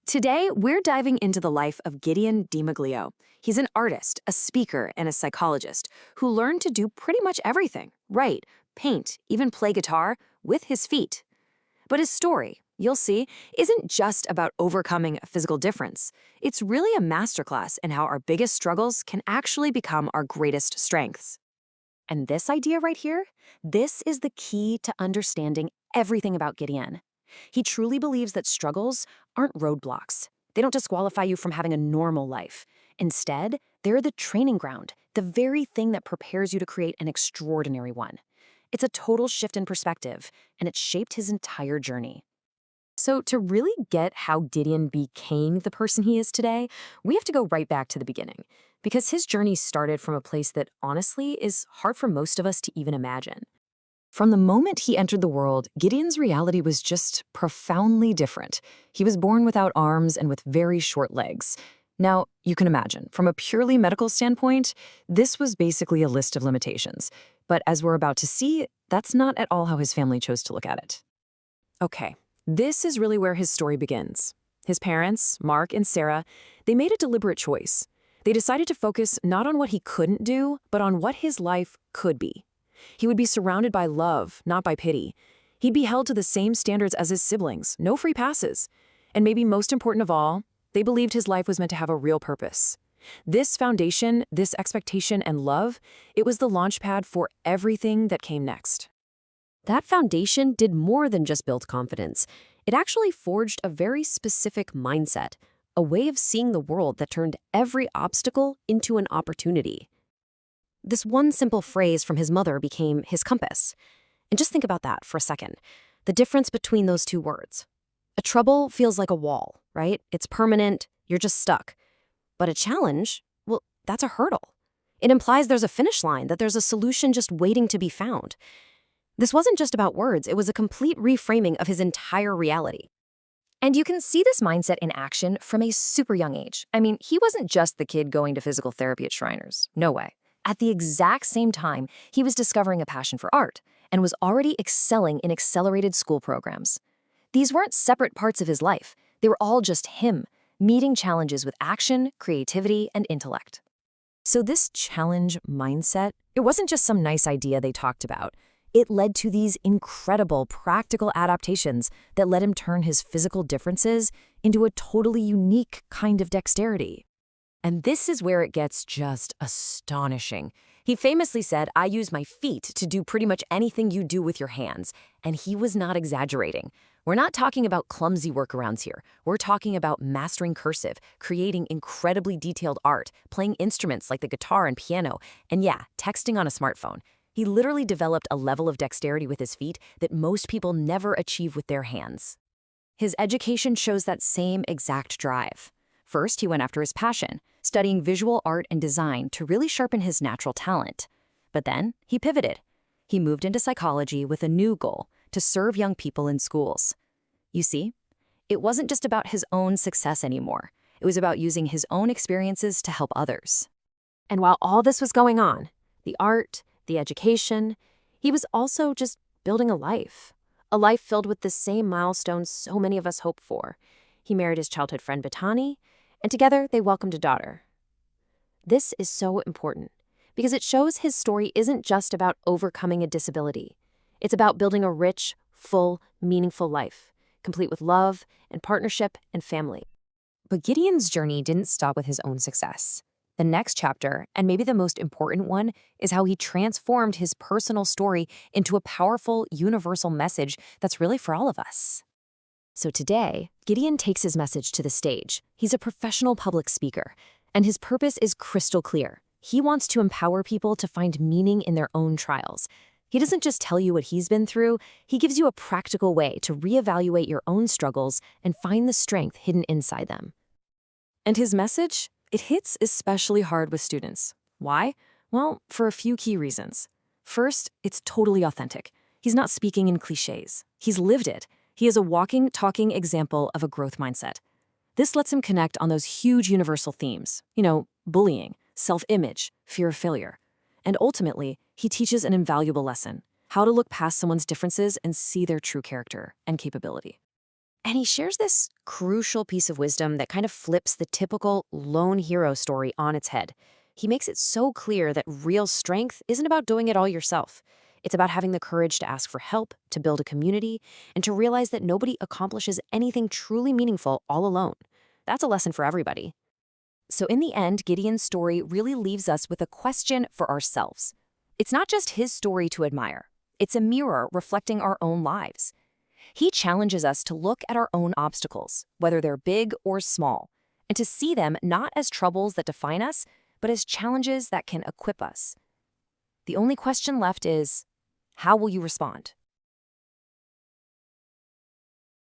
Today, we're diving into the life of Gideon DiMeglio. He's an artist, a speaker, and a psychologist who learned to do pretty much everything, write, paint, even play guitar, with his feet. But his story, you'll see, isn't just about overcoming a physical difference. It's really a masterclass in how our biggest struggles can actually become our greatest strengths. And this idea right here, this is the key to understanding everything about Gideon. He truly believes that struggles aren't roadblocks. They don't disqualify you from having a normal life. Instead, they're the training ground, the very thing that prepares you to create an extraordinary one. It's a total shift in perspective, and it's shaped his entire journey. So to really get how Gideon became the person he is today, we have to go right back to the beginning, because his journey started from a place that honestly is hard for most of us to even imagine. From the moment he entered the world, Gideon's reality was just profoundly different. He was born without arms and with very short legs. Now, you can imagine, from a purely medical standpoint, this was basically a list of limitations. But as we're about to see, that's not at all how his family chose to look at it. Okay, this is really where his story begins. His parents, Mark and Sarah, they made a deliberate choice. They decided to focus not on what he couldn't do, but on what his life could be. He would be surrounded by love, not by pity. He'd be held to the same standards as his siblings, no free passes. And maybe most important of all, they believed his life was meant to have a real purpose. This foundation, this expectation and love, it was the launchpad for everything that came next. That foundation did more than just build confidence. It actually forged a very specific mindset, a way of seeing the world that turned every obstacle into an opportunity. This one simple phrase from his mother became his compass. And just think about that for a second. The difference between those two words. A trouble feels like a wall, right? It's permanent, you're just stuck. But a challenge, well, that's a hurdle. It implies there's a finish line, that there's a solution just waiting to be found. This wasn't just about words, it was a complete reframing of his entire reality. And you can see this mindset in action from a super young age. I mean, he wasn't just the kid going to physical therapy at Shriners. No way. At the exact same time, he was discovering a passion for art and was already excelling in accelerated school programs. These weren't separate parts of his life. They were all just him, meeting challenges with action, creativity, and intellect. So this challenge mindset, it wasn't just some nice idea they talked about. It led to these incredible practical adaptations that let him turn his physical differences into a totally unique kind of dexterity. And this is where it gets just astonishing. He famously said, "I use my feet to do pretty much anything you do with your hands." And he was not exaggerating. We're not talking about clumsy workarounds here. We're talking about mastering cursive, creating incredibly detailed art, playing instruments like the guitar and piano, and yeah, texting on a smartphone. He literally developed a level of dexterity with his feet that most people never achieve with their hands. His education shows that same exact drive. First, he went after his passion, studying visual art and design to really sharpen his natural talent. But then, he pivoted. He moved into psychology with a new goal, to serve young people in schools. You see, it wasn't just about his own success anymore. It was about using his own experiences to help others. And while all this was going on, the art, the education, he was also just building a life filled with the same milestones so many of us hope for. He married his childhood friend Batani, and together they welcomed a daughter. This is so important because it shows his story isn't just about overcoming a disability. It's about building a rich, full, meaningful life, complete with love and partnership and family. But Gideon's journey didn't stop with his own success. The next chapter, and maybe the most important one, is how he transformed his personal story into a powerful, universal message that's really for all of us. So today, Gideon takes his message to the stage. He's a professional public speaker, and his purpose is crystal clear. He wants to empower people to find meaning in their own trials. He doesn't just tell you what he's been through, he gives you a practical way to reevaluate your own struggles and find the strength hidden inside them. And his message? It hits especially hard with students. Why? Well, for a few key reasons. First, it's totally authentic. He's not speaking in cliches. He's lived it. He is a walking, talking example of a growth mindset. This lets him connect on those huge universal themes, bullying, self-image, fear of failure. And ultimately, he teaches an invaluable lesson, how to look past someone's differences and see their true character and capability. And he shares this crucial piece of wisdom that kind of flips the typical lone hero story on its head. He makes it so clear that real strength isn't about doing it all yourself. It's about having the courage to ask for help, to build a community, and to realize that nobody accomplishes anything truly meaningful all alone. That's a lesson for everybody. So in the end, Gideon's story really leaves us with a question for ourselves. It's not just his story to admire. It's a mirror reflecting our own lives. He challenges us to look at our own obstacles, whether they're big or small, and to see them not as troubles that define us, but as challenges that can equip us. The only question left is, how will you respond?